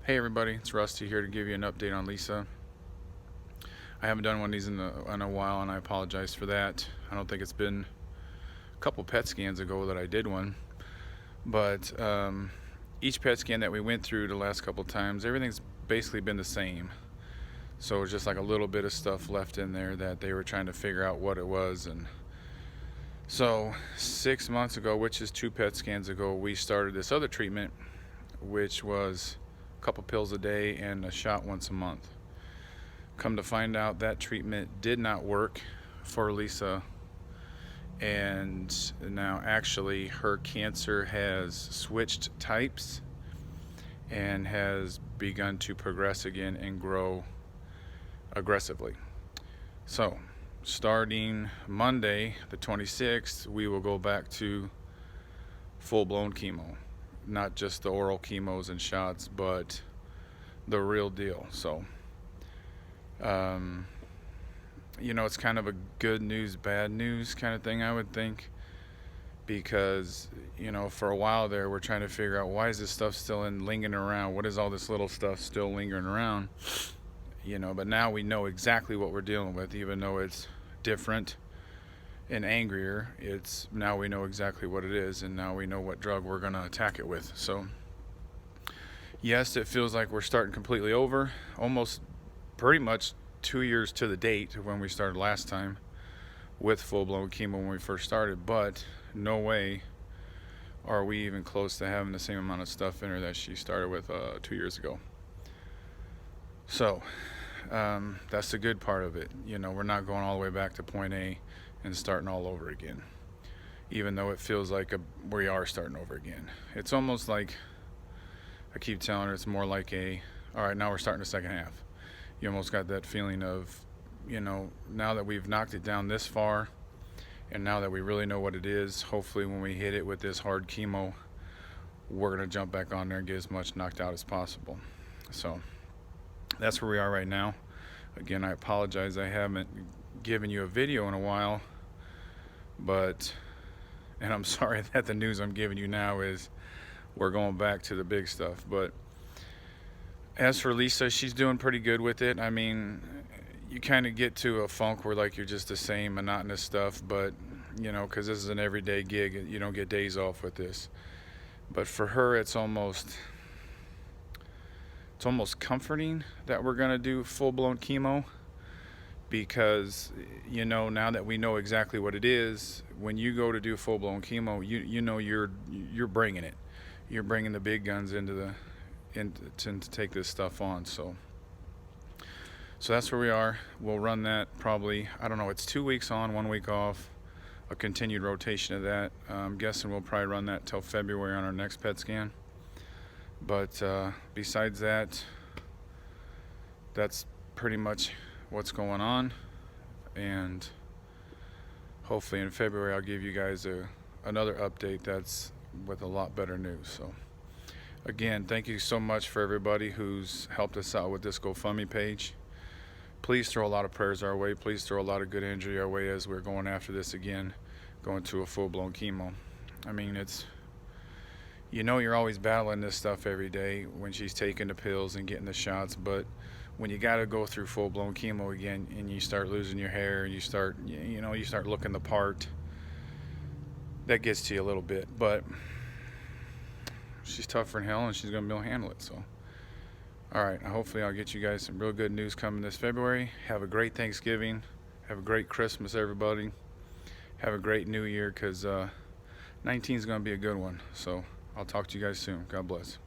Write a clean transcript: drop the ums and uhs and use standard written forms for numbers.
Hey everybody, it's Rusty here to give you an update on Lisa. I haven't done one of these in a while, and I apologize for that. I don't think it's been a couple PET scans ago that I did one, but each PET scan that we went through the last couple times, everything's basically been the same. So it's just like a little bit of stuff left in there that they were trying to figure out what it was. And so 6 months ago, which is 2 PET scans ago, we started this other treatment, which was a couple pills a day and a shot once a month. Come to find out, that treatment did not work for Lisa, and now actually her cancer has switched types and has begun to progress again and grow aggressively. So starting Monday the 26th, we will go back to full-blown chemo. Not just the oral chemos and shots, but the real deal. So it's kind of a good news, bad news kind of thing, I would think, because for a while there we're trying to figure out, why is this stuff still lingering around? What is all this little stuff still lingering around? But now we know exactly what we're dealing with, even though it's different and angrier. Now we know exactly what it is, and now we know what drug we're going to attack it with. So yes, it feels like we're starting completely over, almost pretty much 2 years to the date when we started last time with full-blown chemo when we first started, but no way are we even close to having the same amount of stuff in her that she started with 2 years ago. So that's the good part of it. We're not going all the way back to point A and starting all over again, even though it feels like we are starting over again. It's almost like, I keep telling her, it's more like all right, now we're starting the second half. You almost got that feeling of, now that we've knocked it down this far, and now that we really know what it is, hopefully when we hit it with this hard chemo, we're going to jump back on there and get as much knocked out as possible. So that's where we are right now. Again, I apologize I haven't given you a video in a while, and I'm sorry that the news I'm giving you now is we're going back to the big stuff. But as for Lisa, she's doing pretty good with it. I mean, you kind of get to a funk where like you're just the same monotonous stuff, but because this is an everyday gig, you don't get days off with this. But for her, it's almost comforting that we're going to do full-blown chemo, because now that we know exactly what it is, when you go to do full-blown chemo, you're bringing it. You're bringing the big guns to take this stuff on. So that's where we are. We'll run that probably, I don't know, it's 2 weeks on, 1 week off, a continued rotation of that. I'm guessing we'll probably run that till February on our next PET scan. But besides that, that's pretty much what's going on, and hopefully in February I'll give you guys another update that's with a lot better news. So again, thank you so much for everybody who's helped us out with this GoFundMe page. Please throw a lot of prayers our way. Please throw a lot of good energy our way as we're going after this again, going to a full-blown chemo. I mean, you're always battling this stuff every day when she's taking the pills and getting the shots, but when you got to go through full-blown chemo again and you start losing your hair and you start looking the part, that gets to you a little bit. But she's tougher than hell, and she's going to be able to handle it. So all right, hopefully I'll get you guys some real good news coming this February. Have a great Thanksgiving. Have a great Christmas, everybody. Have a great New Year, because 19 is going to be a good one. So I'll talk to you guys soon. God bless.